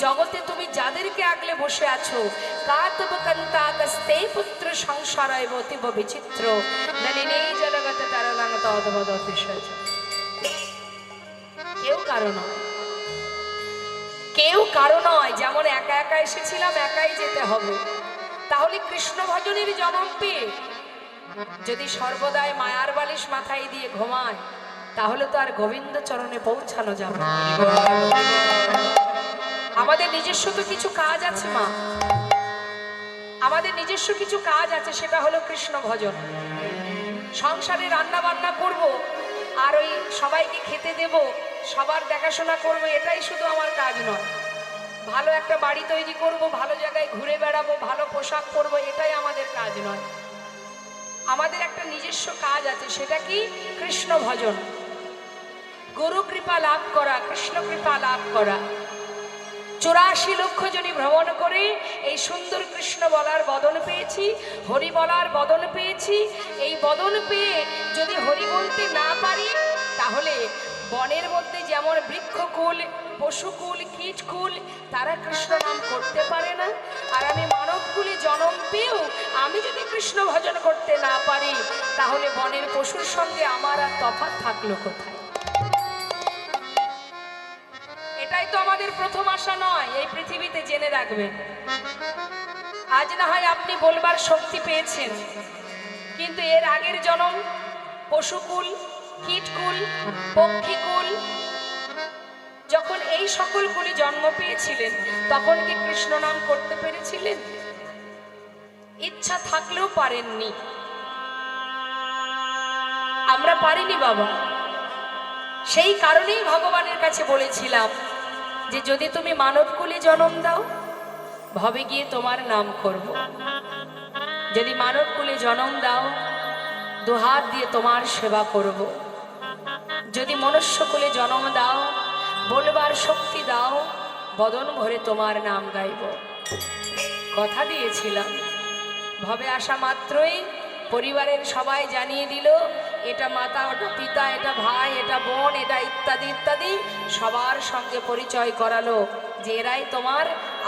জগতে তুমি যাদেরকে আগলে বসে আছো, কাতব কন্তাকস্তে পুত্র সংসারায় অতীব বিচিত্র নলিনী জগতে তারলাং তদ্ভদ অতিশয়। কেউ কারো নয়, কেউ কারো নয়। যেমন একা একা এসেছিলাম, একাই যেতে হবে। তাহলে কৃষ্ণ ভজনের জন্ম পেয়ে যদি সর্বদাই মায়ার বালিশ মাথায় দিয়ে ঘুমায়, তাহলে তো আর গোবিন্দ চরণে পৌঁছানো যাবে না। আমাদের নিজস্ব তো কিছু কাজ আছে মা, আমাদের নিজস্ব কিছু কাজ আছে, সেটা হলো কৃষ্ণ ভজন। সংসারে রান্না বান্না করব, আর ওই সবাইকে খেতে দেব, সবার দেখাশোনা করব, এটাই শুধু আমার কাজ নয়। ভালো একটা বাড়ি তৈরি করব, ভালো জায়গায় ঘুরে বেড়াবো, ভালো পোশাক পরবো, এটাই আমাদের কাজ নয়। আমাদের একটা নিজস্ব কাজ আছে, সেটা কি? কৃষ্ণ ভজন, গুরু কৃপা লাভ করা, কৃষ্ণ কৃপা লাভ করা। 84 লক্ষ জনই ভ্রমণ করে এই সুন্দর কৃষ্ণ বলার বদন পেয়েছি, হরি বলার বদন পেয়েছি। এই বদন পেয়ে যদি হরি বলতে না পারি, তাহলে বনের মধ্যে যেমন বৃক্ষকুল, পশুকুল, কীটকুল, তারা কৃষ্ণ নাম করতে পারে না। আর আমি মানবকুলে জন্ম পেয়েও আমি যদি কৃষ্ণ ভজন করতে না পারি, তাহলে বনের পশুর সঙ্গে আমার আর তফাৎ থাকলো কোথায়? এটাই তো আমাদের প্রথম আশা নয়, এই পৃথিবীতে জেনে রাখবেন। আজ না হয় আপনি বলবার শক্তি পেয়েছেন, কিন্তু এর আগের জন্ম পশুকুল, কীটকুল, পক্ষীকুল, যখন এই সকল কুলে জন্ম পেয়েছিলেন, তখন কি কৃষ্ণ নাম করতে পেরেছিলেন? ইচ্ছা থাকলেও পারেননি। আমরা পারিনি বাবা। সেই কারণেই ভগবানের কাছে বলেছিলাম যে যদি তুমি মানবকুলে জন্ম দাও, ভবে গিয়ে তোমার নাম করব। যদি মানবকুলে জন্ম দাও, দুহাত দিয়ে তোমার সেবা করব। যদি মনুষ্যকুলে জন্ম দাও, বলবার শক্তি দাও, বদন ভরে তোমার নাম গাইব। কথা দিয়েছিলাম। ভবে আসা মাত্রই পরিবারের সবাই জানিয়ে দিল, এটা মাতা, ওটা পিতা, এটা ভাই, এটা বোন, এটা ইত্যাদি ইত্যাদি সবার সঙ্গে পরিচয় করালো যে এরাই তোমার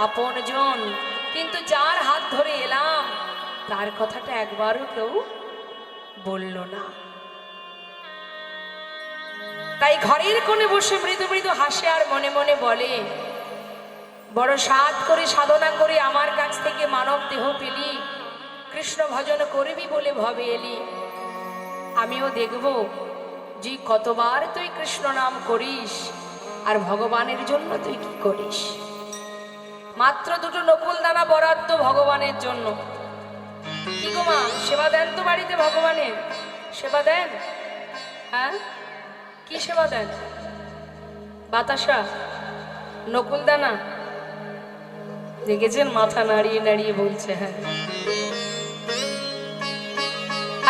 আপনজন। কিন্তু যার হাত ধরে এলাম, তার কথাটা একবারও কেউ বলল না। তাই ঘরের কোণে বসে মৃদু মৃদু হাসে আর মনে মনে বলে, বড় সাধ করে সাধনা করে আমার কাছ থেকে মানব দেহ পেলি, কৃষ্ণ ভজন করবি বলে ভবে এলি। আমিও দেখব যে কতবার তুই কৃষ্ণ নাম করিস, আর ভগবানের জন্য তুই কি করিস। মাত্র 2টো নকুল দানা বরাদ্দ ভগবানের জন্য। কি গো মা, সেবা দেন তো বাড়িতে? ভগবানের সেবা দেন? হ্যাঁ, কি সেবা দেন? বাতাসা, নকুল দানা? দেখেছেন মাথা নাড়িয়ে নাড়িয়ে বলছে হ্যাঁ।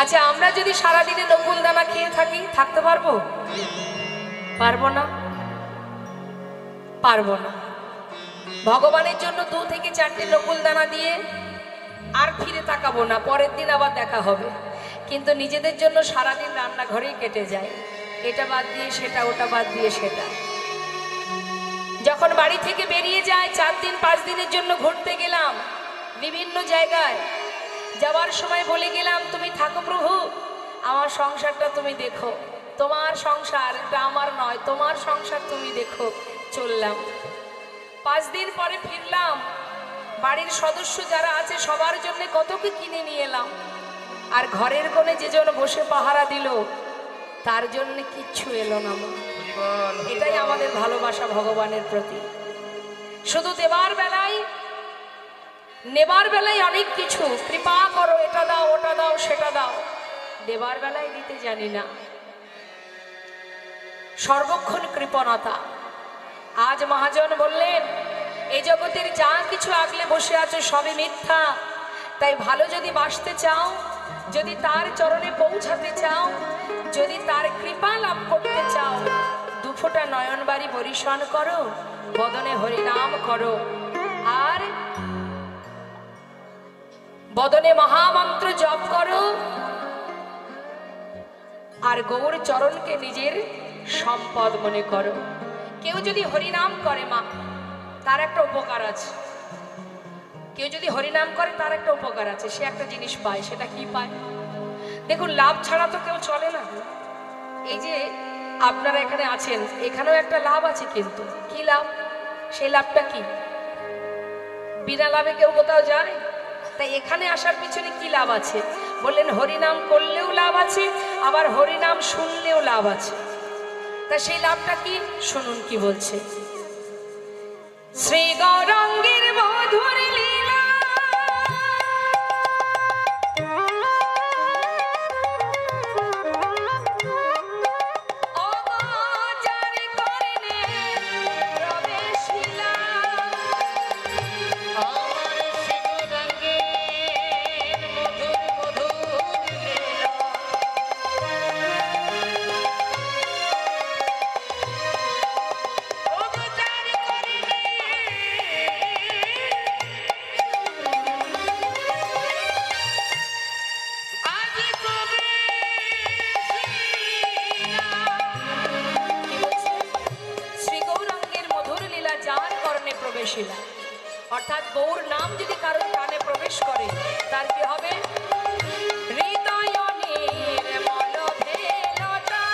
আচ্ছা, আমরা যদি সারাদিনে নকুল দানা খেয়ে থাকি, থাকতে পারবো? পারবো না, পারবো না। ভগবানের জন্য 2 থেকে 4টে নকুল দানা দিয়ে আর ফিরে তাকাবো না, পরের দিন আবার দেখা হবে। কিন্তু নিজেদের জন্য সারাদিন রান্নাঘরেই কেটে যায়, এটা বাদ দিয়ে সেটা, ওটা বাদ দিয়ে সেটা। যখন বাড়ি থেকে বেরিয়ে যায়, 4 দিন 5 দিনের জন্য ঘুরতে গেলাম বিভিন্ন জায়গায়, যাওয়ার সময় বলে গেলাম, তুমি থাকো প্রভু, আমার সংসারটা তুমি দেখো, তোমার সংসার, এটা আমার নয়, তোমার সংসার তুমি দেখো। চললাম। 5 দিন পরে ফিরলাম, বাড়ির সদস্য যারা আছে সবার জন্য কত কি কিনে নিয়ে এলাম, আর ঘরের কোণে যে জন বসে পাহারা দিল, তার জন্য কিচ্ছু এলো না। এটাই আমাদের ভালোবাসা ভগবানের প্রতি। শুধু দেবার বেলায়, নেবার বেলায় অনেক কিছু, কৃপা করো, এটা দাও, ওটা দাও, সেটা দাও। দেবার বেলায় দিতে জানি না। সর্বক্ষণ কৃপণতা। আজ মহাজন বললেন, এই জগতের যা কিছু আগলে বসে আছো সবই মিথ্যা। তাই ভালো যদি বাসতে চাও, যদি তার চরণে পৌঁছাতে চাও, যদি তার কৃপা লাভ করতে চাও, 2 ফোঁটা নয়নবাড়ি বরিশন করো, বদনে হরিনাম করো, আর বদনে মহামন্ত্র জপ করো, আর গৌর চরণকে নিজের সম্পদ মনে করো। কেউ যদি হরিনাম করে মা, তার একটা উপকার আছে। কেউ যদি হরিনাম করে তার একটা উপকার আছে, সে একটা জিনিস পায়। সেটা কি পায়? দেখুন, লাভ ছাড়া তো কেউ চলে না। এই যে আপনারা এখানে আছেন, এখানেও একটা লাভ আছে, কিন্তু কি লাভ? সেই লাভটা কি? বিনা লাভে কেউ কোথাও যায়? তাই এখানে আসার পিছনে কি লাভ আছে? বললেন হরিনাম করলেও লাভ আছে, আবার হরিনাম শুনলেও লাভ আছে। তা সেই লাভটা কি? শুনুন কি বলছে। শ্রী গৌরাঙ্গের মধুর লীলা অগোচর করিলে প্রবেশিলা। আমার শ্রী গৌরাঙ্গের মধুর মধুর লীলা অগোচর করিলে আজি প্রবেশিলা। কি বলছে? শ্রী গৌরাঙ্গের মধুর লীলা যার কর্ণে প্রবেশিলা, অর্থাৎ গৌর নাম যদি কারোর কানে প্রবেশ করে, তার কি হবে? হৃদয় নির্মল ভেলতা,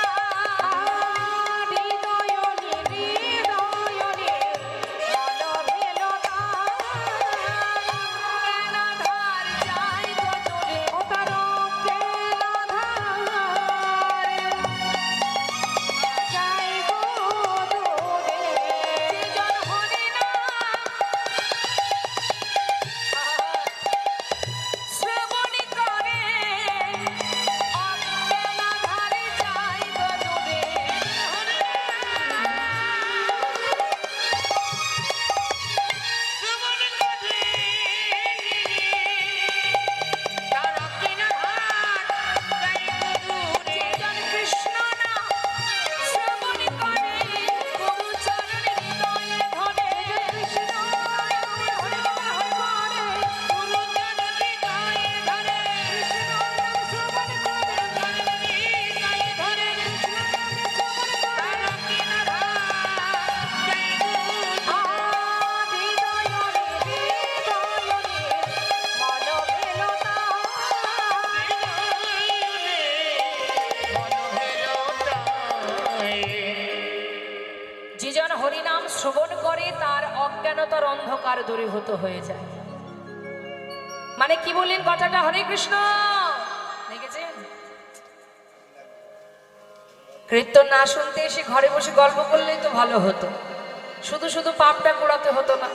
হৃদয় নির্মল ভেলতা, জ্ঞানাধার চাই গো তোরে, ও তার জ্ঞানাধার চাই গো তোরে। যেজন হরিনাম শ্রবণ করে, অজ্ঞানাধারে চাই গো তোরে। শ্রবণ করে তার অজ্ঞানাধার চাই গো দূরে। যেজন কৃষ্ণ নাম শ্রবণ করে, গুরু চরণ হৃদয়ে ধরে। কৃষ্ণ নাম হরি বল হরি বলে, গুরু চরণ হৃদয়ে ধরে। কৃষ্ণ নাম শ্রবণ করে, চরণ হৃদয়ে ধরে। কৃষ্ণ নাম শ্রবণ করে। তার অজ্ঞানাধার চাই গো দূরে। যেজন হরিনাম শ্রবণ করে তার অজ্ঞানতার অন্ধকার দূরীভূত হয়ে যায়। মানে কি বললেন কথাটা? হরে কৃষ্ণ। দেখেছেন? কীর্তন না শুনতে এসে ঘরে বসে গল্প করলেই তো ভালো হতো, শুধু শুধু পাপটা কুড়াতে হতো না।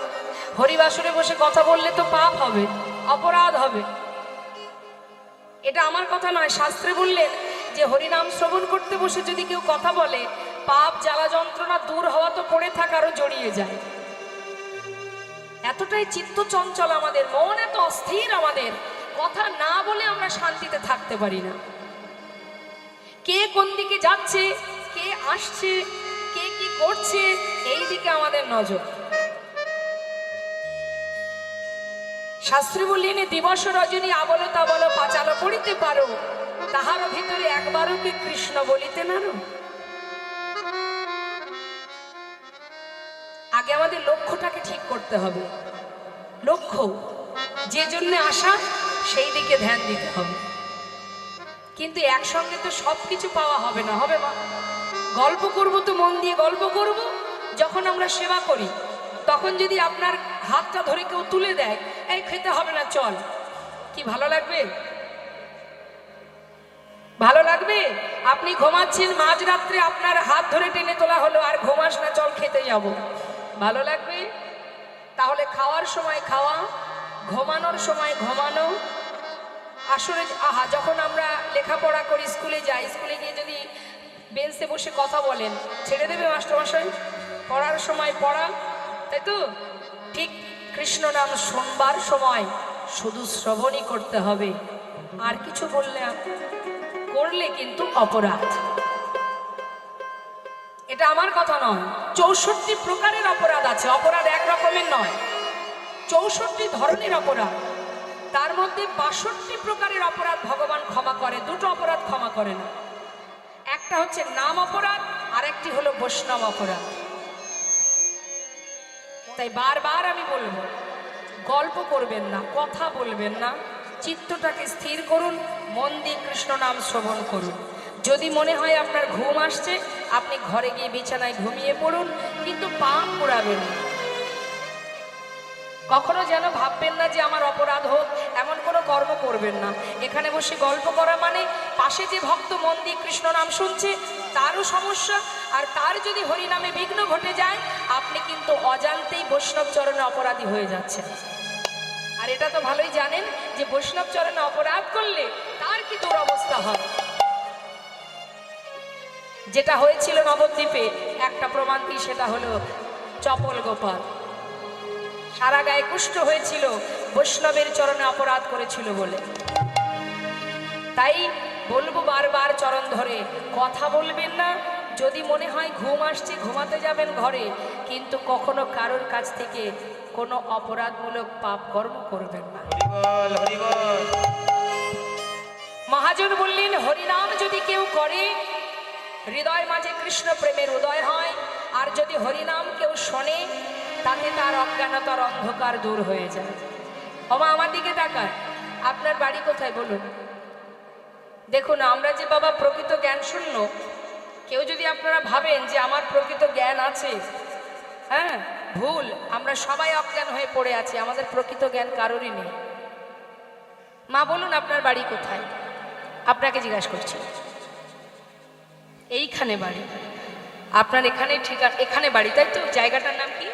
হরিবাসরে বসে কথা বললে তো পাপ হবে, অপরাধ হবে। এটা আমার কথা নয়, শাস্ত্রে বললেন যে হরিনাম শ্রবণ করতে বসে যদি কেউ কথা বলে, পাপ জ্বালা যন্ত্রণা দূর হওয়া তো পড়ে থাকা আরো জড়িয়ে যায়। এতটাই চিত্ত চঞ্চল আমাদের, মন এত অস্থির আমাদের, কথা না বলে আমরা শান্তিতে থাকতে পারি না। কে কোন দিকে যাচ্ছে, কে আসছে, কে কি করছে, এই দিকে আমাদের নজর। শাস্ত্রে বললেন দিবস রজনী আবল তাবল পাঁচালো পড়িতে পারো, তাহার ভিতরে একবারও কি কৃষ্ণ বলিতে নারো। আগে আমাদের লক্ষ্যটাকে ঠিক করতে হবে। লক্ষ্য যে জন্য আসা, সেই দিকে ধ্যান দিতে হবে। কিন্তু একসঙ্গে তো সবকিছু পাওয়া হবে না, হবে মা? গল্প করব তো মন দিয়ে গল্প করব। যখন আমরা সেবা করি, তখন যদি আপনার হাতটা ধরে কেউ তুলে দেয়, এই খেতে হবে না চল, কি ভালো লাগবে? ভালো লাগবে? আপনি ঘুমাচ্ছেন, মাঝরাত্রে আপনার হাত ধরে টেনে তোলা হলো, আর ঘুমাস না, চল খেতে যাব, ভালো লাগবে? তাহলে খাওয়ার সময় খাওয়া, ঘুমানোর সময় ঘুমানো। আসলে যখন আমরা লেখাপড়া করি, স্কুলে যাই, স্কুলে গিয়ে যদি বেঞ্চে বসে কথা বলেন, ছেড়ে দেবে মাস্টারমশাই? পড়ার সময় পড়া, তাই তো? ঠিক কৃষ্ণ নাম শুনবার সময় শুধু শ্রবণই করতে হবে, আর কিছু করলে কিন্তু অপরাধ। এটা আমার কথা নয়, 64 প্রকারের অপরাধ আছে। অপরাধ এক রকমের নয়, 64 ধরনের অপরাধ। তার মধ্যে 62 প্রকারের অপরাধ ভগবান ক্ষমা করে, দুটো অপরাধ ক্ষমা করে না। একটা হচ্ছে নাম অপরাধ, আর একটি হলো বৈষ্ণব অপরাধ। তাই বারবার আমি বলবো, গল্প করবেন না, কথা বলবেন না, চিত্তটাকে স্থির করুন, মন দিয়ে কৃষ্ণ নাম শ্রবণ করুন। যদি মনে হয় আপনার ঘুম আসছে, আপনি ঘরে গিয়ে বিছানায় ঘুমিয়ে পড়ুন, কিন্তু পা পোড়াবেন না। কখনো যেন ভাববেন না যে আমার অপরাধ হোক, এমন কোনো কর্ম করবেন না। এখানে বসে গল্প করা মানে পাশে যে ভক্ত মন দিয়ে কৃষ্ণ নাম শুনছে তারও সমস্যা, আর তার যদি হরিনামে বিঘ্ন ঘটে যায়, আপনি কিন্তু অজান্তেই বৈষ্ণব চরণে অপরাধী হয়ে যাচ্ছেন। আর এটা তো ভালোই জানেন যে বৈষ্ণব চরণে অপরাধ করলে তার কি দুরবস্থা হয়। যেটা হয়েছিল নবদ্বীপে, একটা প্রমাণ দিই, সেটা হলো চপল গোপাল। সারা গায়ে কুষ্ঠ হয়েছিল, বৈষ্ণবের চরণে অপরাধ করেছিল বলে। তাই বলবো বারবার চরণ ধরে, কথা বলবেন না। যদি মনে হয় ঘুম আসছে, ঘুমাতে যাবেন ঘরে, কিন্তু কখনো কারোর কাছ থেকে কোনো অপরাধমূলক পাপ কর্ম করবেন না। মহাজন বললেন, হরিনাম যদি কেউ করে, হৃদয় মাঝে কৃষ্ণ প্রেমের উদয় হয়। আর যদি হরিনাম কেউ শোনে, তাতে তার অজ্ঞানতার অন্ধকার দূর হয়ে যায়। ওমা, আমার দিকে তাকান, আপনার বাড়ি কোথায় বলুন? দেখুন, আমরা যে বাবা প্রকৃত জ্ঞান শূন্য, কেউ যদি আপনারা ভাবেন যে আমার প্রকৃত জ্ঞান আছে, হ্যাঁ, ভুল। আমরা সবাই অজ্ঞান হয়ে পড়ে আছি, আমাদের প্রকৃত জ্ঞান কারোরই নেই। মা বলুন, আপনার বাড়ি কোথায়? আপনাকে জিজ্ঞাসা করছি। এইখানে বাড়ি? আপনার এখানে ঠিকানা, এখানে বাড়ি, তাই তো? জায়গাটার নাম কি?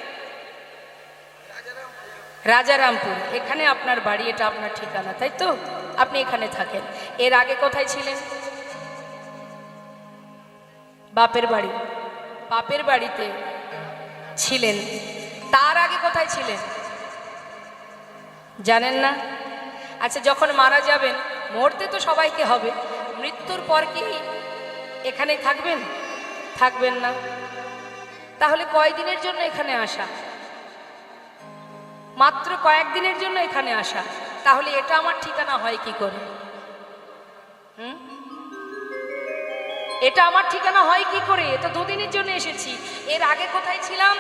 রাজারামপুর। এখানে আপনার বাড়ি, এটা আপনার ঠিকানা, তাই তো? আপনি এখানে থাকেন। এর আগে কোথায় ছিলেন? বাপের বাড়ি। বাপের বাড়িতে ছিলেন। তার আগে কোথায় ছিলেন জানেন না? আচ্ছা, যখন মারা যাবেন, মরতে তো সবাইকে হবে, মৃত্যুর পর কি এখানেই থাকবেন? থাকবেন না। তাহলে কয়দিনের জন্য এখানে আসা? মাত্র কয়েকদিনের জন্য এখানে আসা। তাহলে এটা আমার ঠিকানা হয় কি করে? এটা আমার ঠিকানা হয় কি করে? তো দুদিনের জন্য এসেছি। এর আগে কোথায় ছিলাম?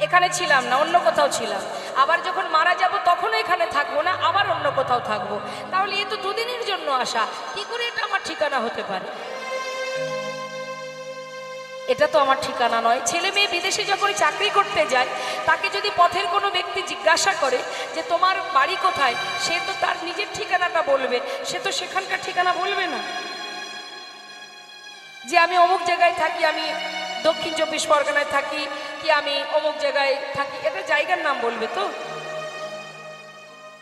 এখানে ছিলাম না, অন্য কোথাও ছিলাম। আবার যখন মারা যাব তখনও এখানে থাকবো না, আবার অন্য কোথাও থাকবো। তাহলে এ তো দুদিনের জন্য আসা, কি করে এটা আমার ঠিকানা হতে পারে? এটা তো আমার ঠিকানা নয়। ছেলে মেয়ে বিদেশে যখন চাকরি করতে যায়, তাকে যদি পথের কোনো ব্যক্তি জিজ্ঞাসা করে যে তোমার বাড়ি কোথায়, সে তো তার নিজের ঠিকানাটা বলবে, সে তো সেখানকার ঠিকানা বলবে না। যে আমি অমুক জায়গায় থাকি, আমি দক্ষিণ 24 পরগনায় থাকি, কি আমি অমুক জায়গায় থাকি, এটা জায়গার নাম বলবে তো।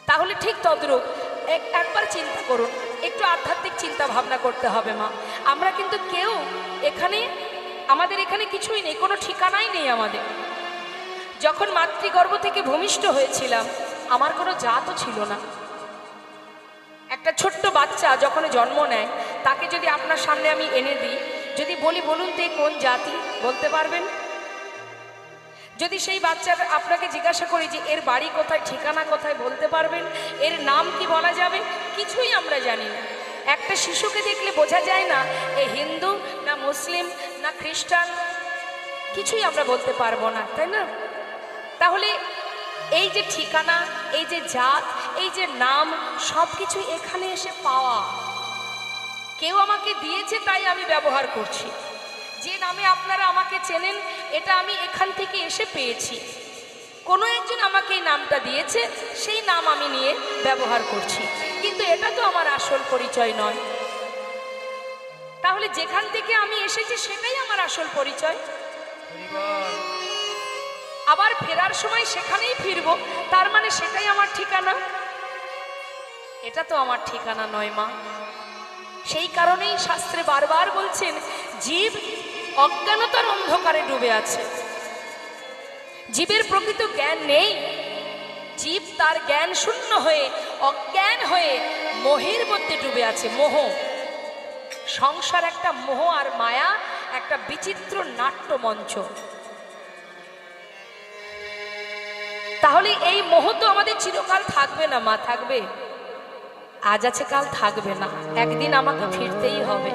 তাহলে ঠিক তদ্রূপ একবার চিন্তা করুন, একটু আধ্যাত্মিক চিন্তা ভাবনা করতে হবে মা। আমরা কিন্তু কেউ এখানে, আমাদের এখানে কিছুই নেই, কোনো ঠিকানাই নেই আমাদের। যখন মাতৃগর্ভ থেকে ভূমিষ্ঠ হয়েছিলাম, আমার কোনো জাতও ছিল না। একটা ছোট্ট বাচ্চা যখন জন্ম নেয়, তাকে যদি আপনার সামনে আমি এনে দিই, যদি বলি বলুন তো কোন জাতি, বলতে পারবেন? যদি সেই বাচ্চার আপনাকে জিজ্ঞাসা করি যে এর বাড়ি কোথায়, ঠিকানা কোথায়, বলতে পারবেন? এর নাম কি বলা যাবে? কিছুই আমরা জানি না। একটা শিশুকে দেখলে বোঝা যায় না এ হিন্দু না মুসলিম না খ্রিস্টান, কিছুই আমরা বলতে পারবো না, তাই না? তাহলে এই যে ঠিকানা, এই যে জাত, এই যে নাম, সব কিছু এখানে এসে পাওয়া। কেউ আমাকে দিয়েছে, তাই আমি ব্যবহার করছি। যে নামে আপনারা আমাকে চেনেন, এটা আমি এখান থেকে এসে পেয়েছি। কোনো একজন আমাকে এই নামটা দিয়েছে, সেই নাম আমি নিয়ে ব্যবহার করছি, কিন্তু এটা তো আমার আসল পরিচয় নয়। তাহলে যেখান থেকে আমি এসেছি সেটাই আমার আসল পরিচয়। আবার ফেরার সময় সেখানেই ফিরবো, তার মানে সেটাই আমার ঠিকানা? এটা তো আমার ঠিকানা নয় মা। সেই কারণেই শাস্ত্রে বারবার বলছেন, জীব অজ্ঞানতার অন্ধকারে ডুবে আছে। জীবের প্রকৃত জ্ঞান নেই। জীব তার জ্ঞান শূন্য হয়ে, অজ্ঞান হয়ে মোহের মধ্যে ডুবে আছে। মোহ, সংসার একটা মোহ আর মায়া, একটা বিচিত্র নাট্যমঞ্চ। তাহলে এই মোহ তো আমাদের চিরকাল থাকবে না মা। থাকবে? আজ আছে কাল থাকবে না, একদিন আমাকে ফিরতেই হবে।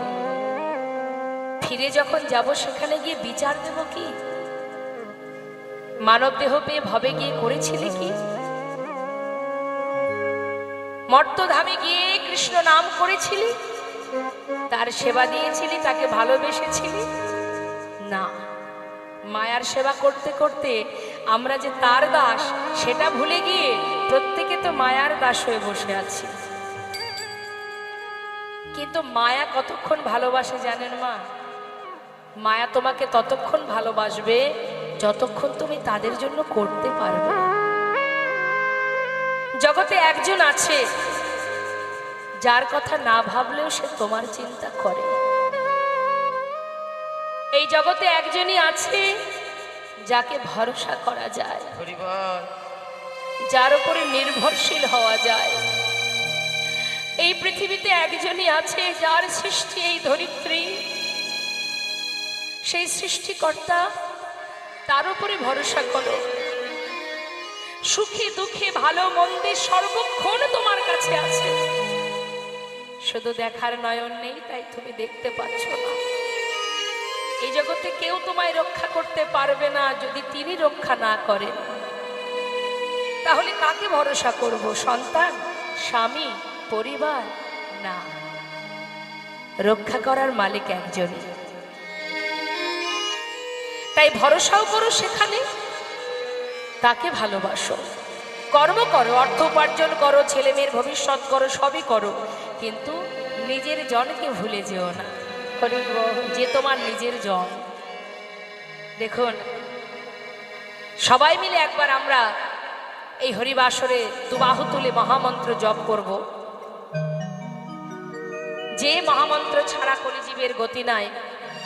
ফিরে যখন যাব, সেখানে গিয়ে বিচার দেব কি? মানব দেহ পেয়ে ভবে গিয়ে করেছিলে কি? মর্তধামে গিয়ে কৃষ্ণ নাম করেছিলি, তার সেবা দিয়েছিলি, তাকে ভালোবেসেছিলি? না, মায়ার সেবা করতে করতে আমরা যে তার দাস সেটা ভুলে গিয়ে প্রত্যেকে তো মায়ার দাস হয়ে বসে আছি। কিন্তু মায়া কতক্ষণ ভালোবাসে জানেন মা? মায়া তোমাকে ততক্ষণ ভালোবাসবে যতক্ষণ তুমি তাদের জন্য করতে পারবে। জগতে একজন আছে যার কথা না ভাবলেও সে তোমার চিন্তা করে। এই জগতে একজনই আছে যাকে ভরসা করা যায়, যার উপরে নির্ভরশীল হওয়া যায়। এই পৃথিবীতে একজনই আছে যার সৃষ্টি এই ধরিত্রী, সেই সৃষ্টিকর্তা, তার উপরে ভরসা করো। সুখে দুঃখে ভালো মন্দে সর্বক্ষণ তোমার কাছে আছে, শুধু দেখার নয়ন নেই, তাই তুমি দেখতে পাচ্ছ না। এই জগতে কেউ তোমায় রক্ষা করতে পারবে না যদি তিনি রক্ষা না করেন। তাহলে কাকে ভরসা করব? সন্তান, স্বামী, পরিবার? না, রক্ষা করার মালিক একজনই। তাই ভরসাও করো সেখানে, তাকে ভালোবাসো, কর্ম করো, অর্থ উপার্জন করো, ছেলে মেয়ের ভবিষ্যৎ করো, সবই করো, কিন্তু নিজের জনকে ভুলে যেও না, যে তোমার নিজের জন। দেখুন, সবাই মিলে একবার আমরা এই হরিবাসরে দুবাহু তুলে মহামন্ত্র জপ করব। যে মহামন্ত্র ছাড়া কলিজীবের গতি নাই,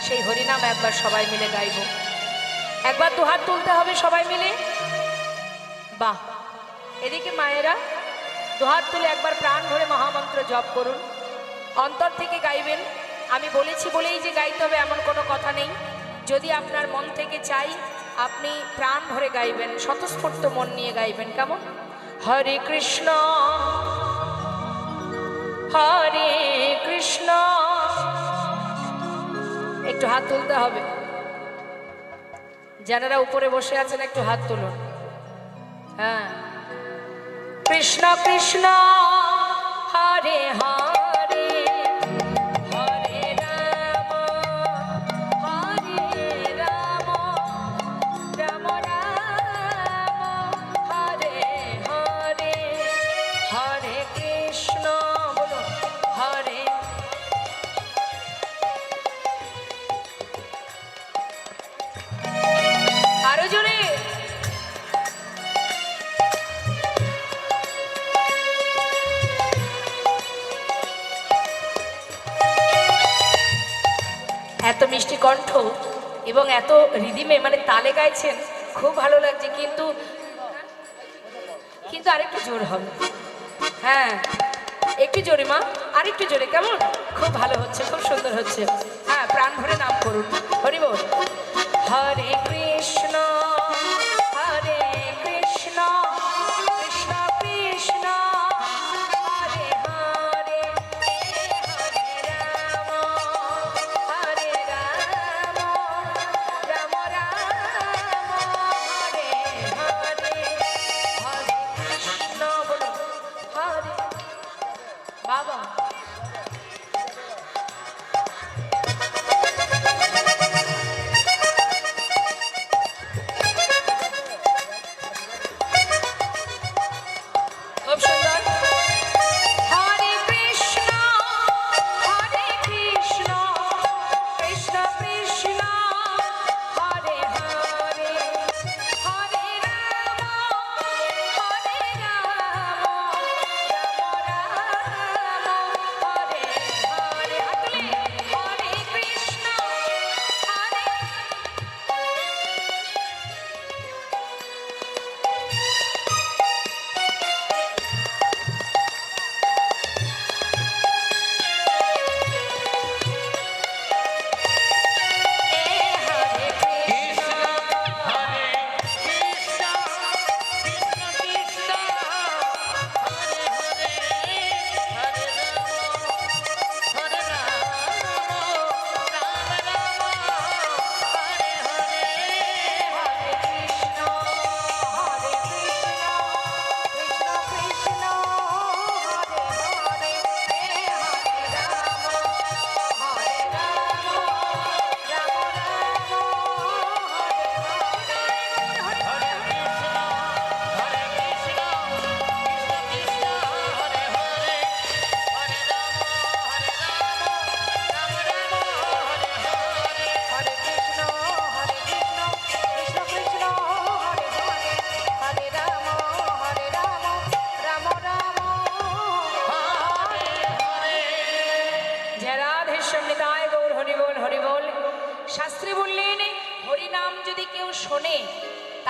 সেই হরিনাম একবার সবাই মিলে গাইব। একবার দুহাত তুলতে হবে সবাই মিলে। বাহ, এদিকে মায়েরা দুহাত তুলে একবার প্রাণ ভরে মহামন্ত্র জপ করুন, অন্তর থেকে গাইবেন। আমি বলেছি বলেই যে গাইতে হবে এমন কোনো কথা নেই। যদি আপনার মন থেকে চাই, আপনি প্রাণ ভরে গাইবেন, স্বতঃস্ফূর্ত মন নিয়ে গাইবেন। কেমন? হরে কৃষ্ণ হরে কৃষ্ণ। একটু হাত তুলতে হবে, যারা উপরে বসে আছেন একটু হাত তুলুন। হ্যাঁ, কৃষ্ণ কৃষ্ণ হরে হরে, হরে রাম হরে রাম, রাম রাম হরে হরে, হরে কৃষ্ণ বলুন হরে। আরো জোরে। এত মিষ্টি কণ্ঠ এবং এত রিদিমে মানে তালে গাইছেন, খুব ভালো লাগছে। কিন্তু কিন্তু আরেকটু জোর হবে। হ্যাঁ, একটু জোরে মা, আরেকটু জোরে। কেমন? খুব ভালো হচ্ছে, খুব সুন্দর হচ্ছে। হ্যাঁ, প্রাণ ভরে নাম করুন, হরি বল। হরে কৃষ্ণ হরে কৃষ্ণ, কৃষ্ণ কৃষ্ণ হরে হরে, হরে রাম হরে রাম, রাম রাম হরে হরে, হরে কৃষ্ণ বলুন হরে। বাবা,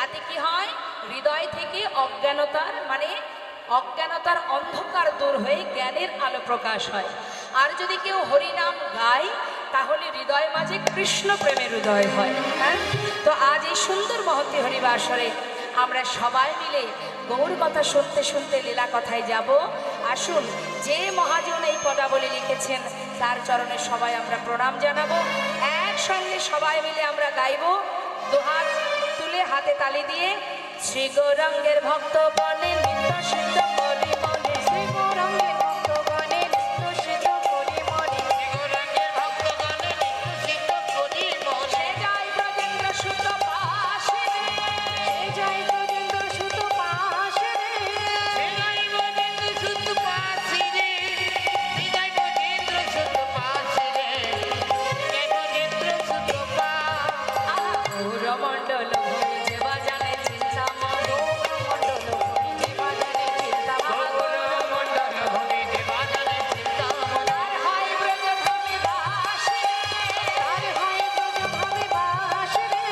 তাতে কি হয়, হৃদয় থেকে অজ্ঞানতার অজ্ঞানতার অন্ধকার দূর হয়ে জ্ঞানের আলো প্রকাশ হয়। আর যদি কেউ হরিনাম গায় তাহলে হৃদয় মাঝে কৃষ্ণ প্রেমের হৃদয় হয়। হ্যাঁ, তো আজ এই সুন্দর মহতী হরিবাসরে আমরা সবাই মিলে গৌর কথা শুনতে শুনতে লীলা কথায় যাব। আসুন, যে মহাজন এই পদাবলী লিখেছেন তার চরণে সবাই আমরা প্রণাম জানাবো। একসঙ্গে সবাই মিলে আমরা গাইব, দুহাত তুলে হাতে তালি দিয়ে। শ্রী গৌরাঙ্গের ভক্ত বনে নিত্য সিদ্ধ করি মনে, শ্রী গৌরাঙ্গের ভক্ত বনে নিত্য সিদ্ধ করি মনে, গৌরাঙ্গের ভক্তগণে নিত্যসিদ্ধ করি মনে। সে যায় ব্রজেন্দ্র সুত পাশে রে, সে যায় ব্রজেন্দ্র সুত পাশে রে, হৃদয় বজেন্দ্র সুত পাশে রে, হৃদয় বজেন্দ্র সুত পাশে রে, কে বজেন্দ্র সুত পাশে। গৌরমণ্ডল ভরি যে বাজানে চিন্তামণ, গৌরমণ্ডল ভরি যে বাজানে চিন্তামণ, গৌরমণ্ডল হরি যে বাজারে চিন্তামণ। তার হয় ব্রজধামে বাস রে, তার হয় ব্রজধামে বাস রে,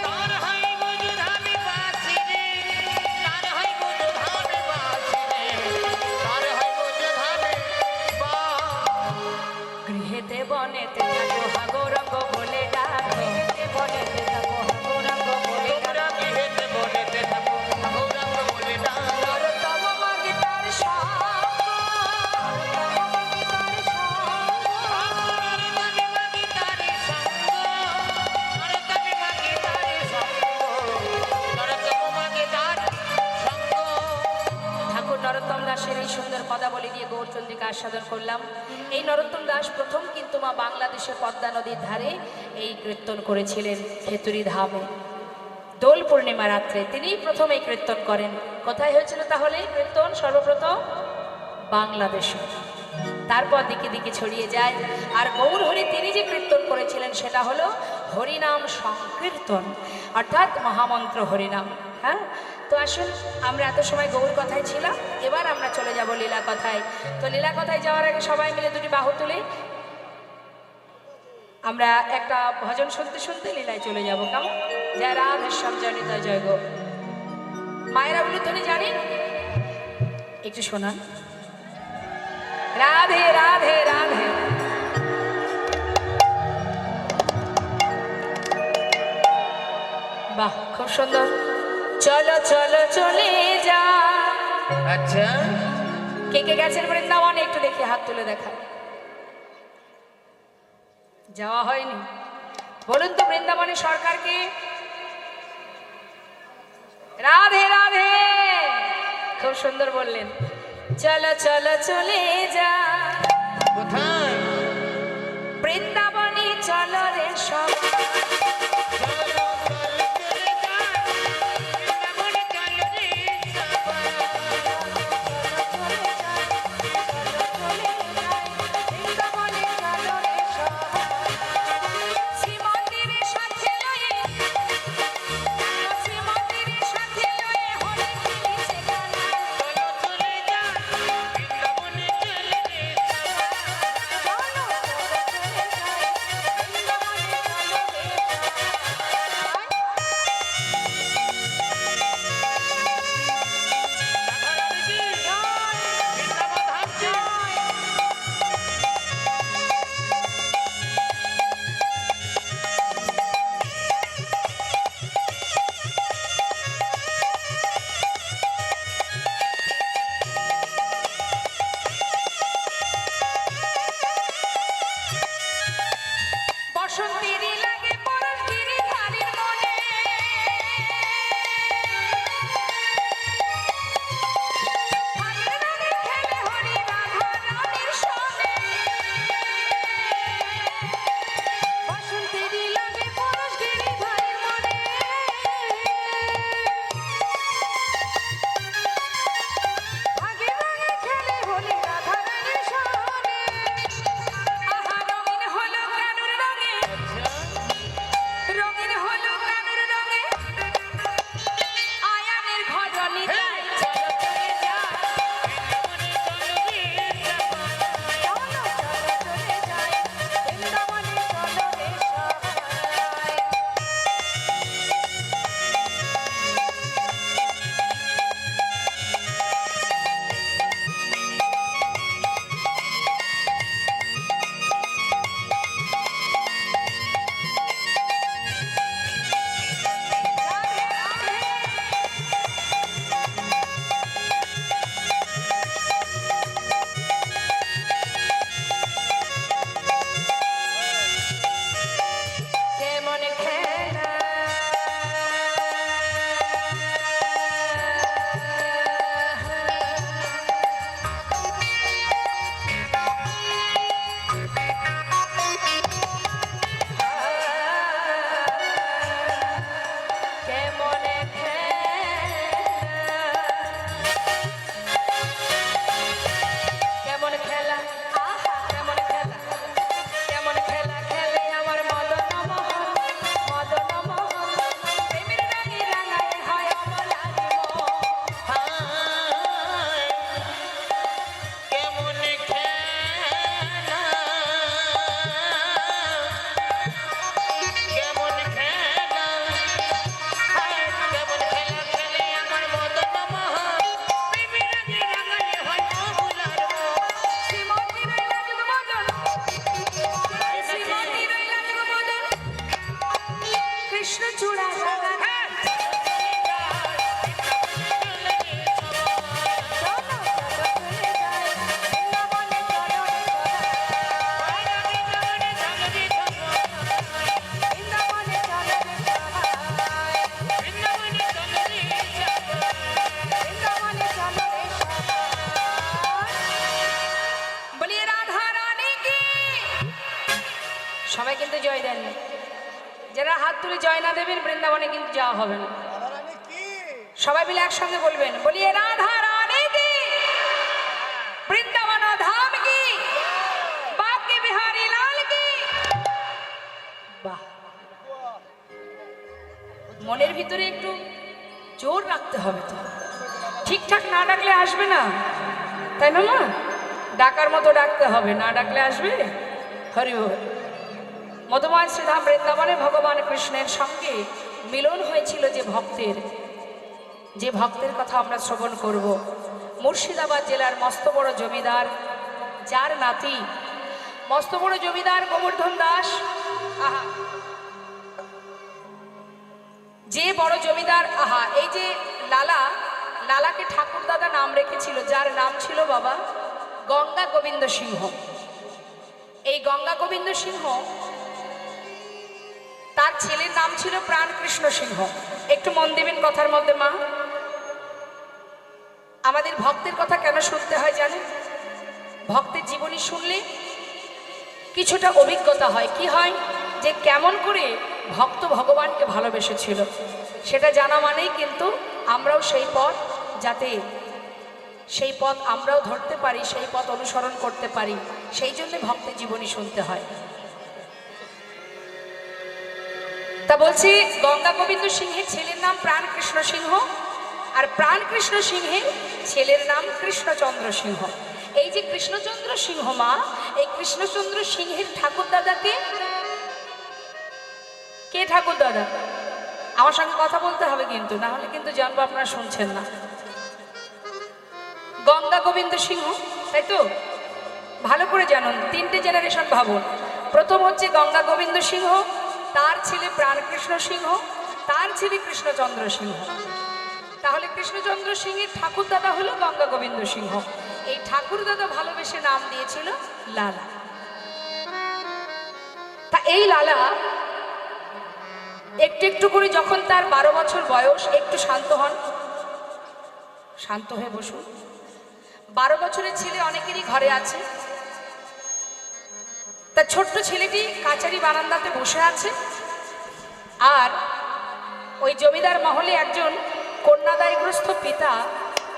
তার হয় বুঝধামে বাসি রে, তার হয় বুঝধামে বাসি রে, তার হয় বুঝধামে বাস। গৃহেতে বনেতে থাকো হা গৌরঙ্গ বলে ডাকো, গৃহেতে বনেতে থাকো হা গৌরঙ্গ বলে তোমরা ডাকো, বিহেতে বনেতে থাকো, গৌরাঙ্গ বলে ডাক। নরোত্তম মাগে তার সঙ্গ, নরোত্তম মাগে তার সঙ্গ, নরতমে মাগি তারি সঙ্গ, নরতমে মাগি তারি সঙ্গ, নরতম মাগি তারি সঙ্গ। ঠাকুর নরোত্তম দাসের এই সুন্দর পদাবলী দিয়ে গৌরচন্দ্রিকা আস্বাদন করলাম। এই নরোত্তম দাস প্রথম কিন্তু মা বাংলাদেশের পদ্মা নদীর ধারে এই কীর্তন করেছিলেন খেতুরি ধামে। দোল পূর্ণিমা রাত্রে তিনিই প্রথম এই কীর্তন করেন। কোথায় হয়েছিল তাহলে এই কীর্তন? সর্বপ্রথম বাংলাদেশে, তারপর দিকে দিকে ছড়িয়ে যায়। আর গৌর হরি তিনি যে কীর্তন করেছিলেন সেটা হলো হরিনাম সংকীর্তন, অর্থাৎ মহামন্ত্র হরিনাম। হ্যাঁ, তো আসুন, আমরা এত সময় গৌর কথায় ছিলাম, এবার আমরা চলে যাব লীলা কথায়। তো লীলা কথায় যাওয়ার আগে সবাই মিলে দুটি বাহু তুলে আমরা একটা ভজন শুনতে শুনতে লীলায় চলে যাব। কেমন? জয় রাধেশ্যাম জনিতা জয় গো। মায়েরা বলে তুমি জানি একটু শোনান। রাধে রাধে রাধে। বাহ, খুব সুন্দর। চলো চলো চলে যা। আচ্ছা, কে কে গেছেন বৃন্দাবনে একটু দেখি হাত তুলে দেখা। যাওয়া হয়নি? বলুন তো বৃন্দাবনে সরকারকে। রাধে রাধে, খুব সুন্দর বললেন। চলো চলো চলে যা কোথায়? বৃন্দাবনে, চলো রে সবাই। চলো চলো চলে যা, বৃন্দাবনে চলো রে সবাই। শ্রীমন্দিরের সাথে লয়ে, শ্রীমন্দিরের সাথে লয়ে হলে খেলিছে গানা। চলো চলে যা, বৃন্দাবনে চলো রে সবাই। চলো চলো চলে যাই, যারা হাত তুলে জয় না দেবেন বৃন্দাবনে কিন্তু যাওয়া হবে না। সবাই মিলে একসঙ্গে বলবেন, বলিয়ে রাধা রানী কি, বৃন্দাবন ধাম কি, বাঁকে বিহারী লাল কি। বাহ, মনের ভিতরে একটু জোর রাখতে হবে তো, ঠিকঠাক না ডাকলে আসবে না, তাই না মা? ডাকার মতো ডাকতে হবে, না ডাকলে আসবে? হরি বল। মধুময় শ্রীধাম বৃন্দাবনে ভগবান কৃষ্ণের সঙ্গে মিলন হয়েছিল যে ভক্তের কথা আমরা শ্রবণ করব। মুর্শিদাবাদ জেলার মস্ত বড় জমিদার, যার নাতি মস্ত বড় জমিদার গোবর্ধন দাস। আহা, যে বড় জমিদার, আহা, এই যে লালাকে ঠাকুর দাদা নাম রেখেছিল, যার নাম ছিল বাবা গঙ্গা গোবিন্দ সিংহ। এই গঙ্গা গোবিন্দ সিংহ, তার ছেলের নাম ছিল প্রাণকৃষ্ণ সিংহ। একটু মন দেবেন কথার মধ্যে মা। আমাদের ভক্তের কথা কেন শুনতে হয় জানেন? ভক্তের জীবনী শুনলে কিছুটা অভিজ্ঞতা হয়। কি হয়? যে কেমন করে ভক্ত ভগবানকে ভালোবেসেছিল, সেটা জানা মানেই কিন্তু আমরাও সেই পথ, যাতে সেই পথ আমরাও ধরতে পারি, সেই পথ অনুসরণ করতে পারি, সেই জন্য ভক্তের জীবনী শুনতে হয়। তা বলছি, গঙ্গা গোবিন্দ সিংহের ছেলের নাম প্রাণকৃষ্ণ সিংহ, আর প্রাণকৃষ্ণ সিংহের ছেলের নাম কৃষ্ণচন্দ্র সিংহ। এই যে কৃষ্ণচন্দ্র সিংহ মা, এই কৃষ্ণচন্দ্র সিংহের ঠাকুর দাদাকে কে? ঠাকুর দাদা আমার সঙ্গে কথা বলতে হবে কিন্তু, না হলে কিন্তু জানবো আপনারা শুনছেন না। গঙ্গা গোবিন্দ সিংহ, তাই তো? ভালো করে জানুন, তিনটে জেনারেশন ভাবুন। প্রথম হচ্ছে গঙ্গা গোবিন্দ সিংহ, তার ছেলে প্রাণকৃষ্ণ সিংহ, তার ছেলে কৃষ্ণচন্দ্র সিংহ। তাহলে কৃষ্ণচন্দ্র সিংহের ঠাকুর দাদা হলো গঙ্গা গোবিন্দ সিংহ। এই ঠাকুর দাদা ভালোবেসে নাম দিয়েছিল লালা। তা এই লালা একটু একটু করে যখন তার 12 বছর বয়স, একটু শান্ত হন, শান্ত হয়ে বসুন। 12 বছরের ছেলে অনেকেরই ঘরে আছে। তার ছোট্ট ছেলেটি কাচারি বারান্দাতে বসে আছে, আর ওই জমিদার মহলে একজন কন্যাদায়গ্রস্ত পিতা,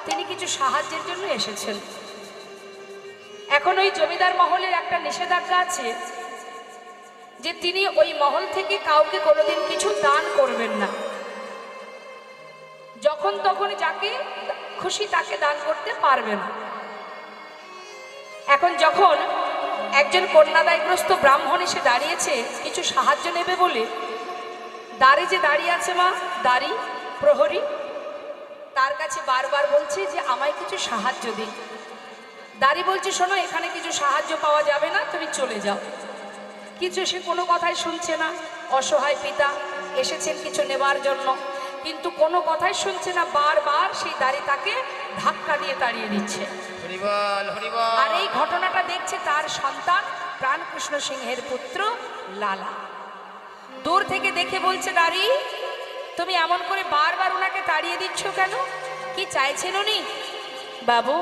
তিনি কিছু সাহায্যের জন্য এসেছেন। এখন ওই জমিদার মহলের একটা নিষেধাজ্ঞা আছে যে তিনি ওই মহল থেকে কাউকে কোনোদিন কিছু দান করবেন না, যখন তখন যাকে খুশি তাকে দান করতে পারবেন না। এখন যখন একজন কন্যাদায়গ্রস্ত ব্রাহ্মণ এসে দাঁড়িয়েছে কিছু সাহায্য নেবে বলে, দাঁড়ি যে দাঁড়িয়ে আছে মা, দাঁড়ি প্রহরী, তার কাছে বারবার বলছে যে আমায় কিছু সাহায্য দিন। দাঁড়ি বলছে, শোনো, এখানে কিছু সাহায্য পাওয়া যাবে না, তুমি চলে যাও। কিছু সে কোনো কথাই শুনছে না। অসহায় পিতা এসেছেন কিছু নেবার জন্য, কিন্তু কোনো কথাই শুনছে না। বারবার সেই দাঁড়ি তাকে ধাক্কা দিয়ে তাড়িয়ে দিচ্ছে। আর এই ঘটনাটা দেখছে তার সন্তান প্রাণকৃষ্ণ সিংহের পুত্র লালা। দূর থেকে দেখে বলছে, দাঁড়ি, তুমি এমন করে বারবার ওনাকে তাড়িয়ে দিচ্ছ কেন? কি চাইছেন উনি? বাবু,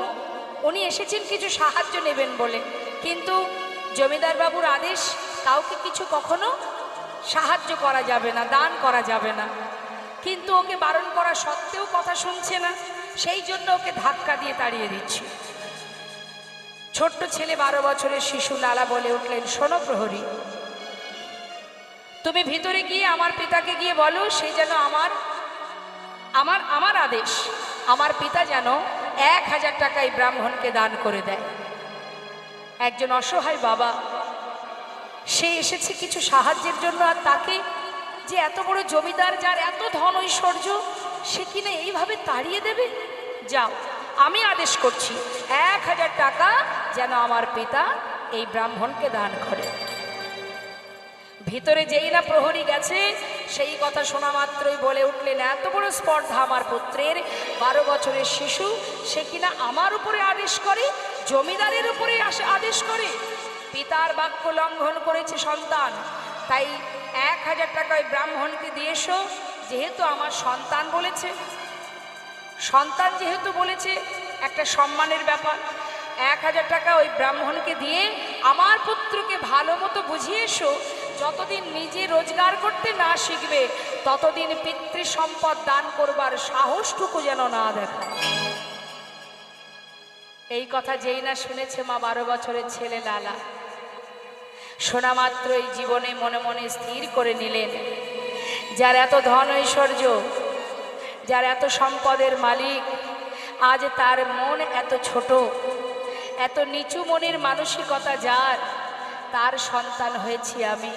উনি এসেছেন কিছু সাহায্য নেবেন বলে, কিন্তু জমিদার বাবুর আদেশ কাউকে কিছু কখনো সাহায্য করা যাবে না, দান করা যাবে না। কিন্তু ওকে বারণ করা সত্ত্বেও কথা শুনছে না, সেই জন্য ওকে ধাক্কা দিয়ে তাড়িয়ে দিচ্ছি। ছোট্ট ছেলে 12 বছরের শিশু লালা বলে উঠলেন, শোনো প্রহরী, তুমি ভিতরে গিয়ে আমার পিতাকে গিয়ে বলো, সে যেন আমার আদেশ, আমার পিতা যেন 1000 টাকা এই ব্রাহ্মণকে দান করে দেয়। একজন অসহায় বাবা, সে এসেছে কিছু সাহায্যের জন্য, আর তাকে যে এত বড় জমিদার, যার এত ধন ঐশ্বর্য, সে কিনা এইভাবে তাড়িয়ে দেবে? যাও, আমি আদেশ করছি 1000 টাকা যেন আমার পিতা এই ব্রাহ্মণকে দান করে। ভিতরে যেই না প্রহরী গেছে, সেই কথা শোনা মাত্রই বলে উঠলেন, এত বড় স্পর্ধা আমার পুত্রের, 12 বছরের শিশু, সে কিনা আমার উপরে আদেশ করে, জমিদারের উপরে আদেশ করে। পিতার বাক্য লঙ্ঘন করেছে সন্তান, তাই 1000 টাকা ওই ব্রাহ্মণকে দিয়ে এসো। যেহেতু আমার সন্তান বলেছে, সন্তান যেহেতু বলেছে, একটা সম্মানের ব্যাপার। 1000 টাকা ওই ব্রাহ্মণকে দিয়ে আমার পুত্রকে ভালো মতো বুঝিয়ে এসো, যতদিন নিজে রোজগার করতে না শিখবে ততদিন পিতৃ সম্পদ দান করবার সাহসটুকু যেন না দেখায়। এই কথা যেই না শুনেছে মা 12 বছরের ছেলে লালা, শোনা মাত্রই জীবনে মনে মনে স্থির করে নিলেন, যার এত ধন ঐশ্বর্য, যার এত সম্পদের মালিক, আজ তার মন এত ছোট, এত নিচু মনের মানসিকতা যার, তার সন্তান হয়েছি আমি।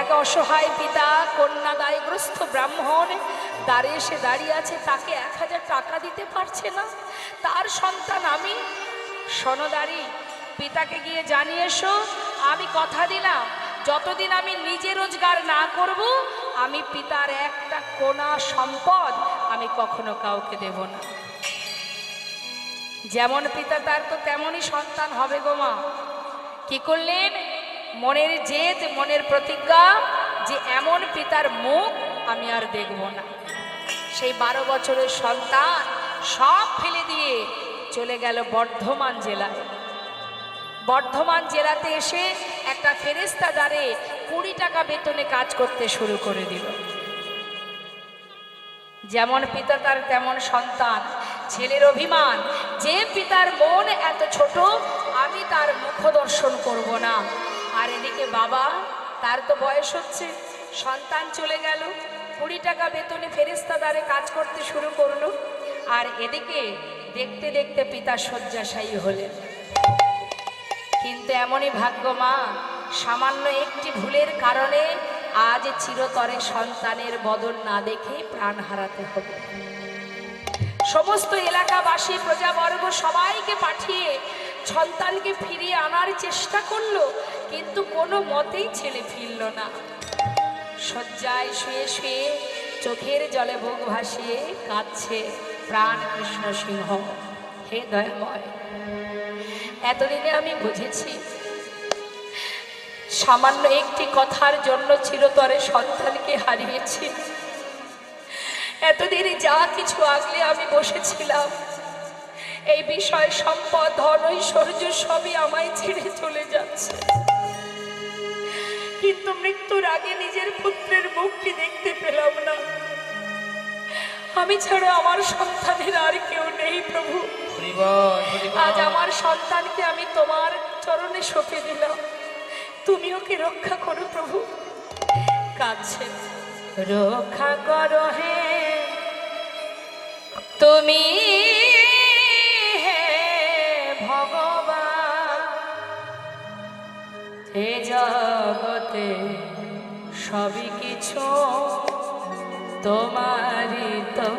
এক অসহায় পিতা, কন্যা দায়গ্রস্ত ব্রাহ্মণ দ্বারে এসে দাঁড়িয়ে আছে, তাকে 1000 টাকা দিতে পারছে না, তার সন্তান আমি। সনদারি, পিতাকে গিয়ে জানিয়ে এসো, আমি কথা দিলাম যতদিন আমি নিজে রোজগার না করব, আমি পিতার একটা কোনা সম্পদ আমি কখনো কাউকে দেব না। যেমন পিতা তার তো তেমনই সন্তান হবে গো মা। কি করলেন? মনের জেদ, মনের প্রতিজ্ঞা যে এমন পিতার মুখ আমি আর দেখব না। সেই 12 বছরের সন্তান সব ফেলে দিয়ে চলে গেল বর্ধমান জেলায়। বর্ধমান জেলাতে এসে একটা ফেরেস্তাদারে 20 টাকা বেতনে কাজ করতে শুরু করে দিল। যেমন পিতা তার তেমন সন্তান। ছেলের অভিমান, যে পিতার মন এত ছোট আমি তার মুখ দর্শন করব না। আর এদিকে বাবা, তার তো বয়স হচ্ছে, সন্তান চলে গেল, 20 টাকা বেতনে ফেরেস্তাদারে কাজ করতে শুরু করলো। আর এদিকে দেখতে দেখতে পিতা শয্যাশায়ী হলেন। কিন্তু এমনই ভাগ্য মা, সামান্য একটি ভুলের কারণে আজ চিরতরে সন্তানের বদন না দেখে প্রাণ হারাতে হবে। সমস্ত এলাকাবাসী, প্রজাবর্গ সবাইকে পাঠিয়ে সন্তানকে ফিরিয়ে আনার চেষ্টা করলো, কিন্তু কোনো মতেই ছেলে ফিরল না। শয্যায় শুয়ে শুয়ে চোখের জলে বুক ভাসিয়ে কাঁদছে প্রাণ কৃষ্ণ সিংহ। হে দয়াময়, এতদিনে আমি বুঝেছি সামান্য একটি কথার জন্য চিরতরে সন্তানকে হারিয়েছি। এতদিনে যা কিছু আগলে আমি বসেছিলাম, এই বিষয়, সম্পদ, ধন, ঐশ্বর্য সবই আমায় ছেড়ে চলে যাচ্ছে। কিন্তু মৃত্যুর আগে নিজের পুত্রের মুখটি দেখতে পেলাম না। আমি ছাড়া আমার সন্তানের আর কেউ নেই প্রভু। আজ আমার সন্তানকে আমি তোমার চরণে সঁপে দিলাম, তুমি ওকে রক্ষা করো প্রভু। কাছে রক্ষা করো হে তুমি, হে ভগবান। হে জগতে সবই কিছু তোমারই তো।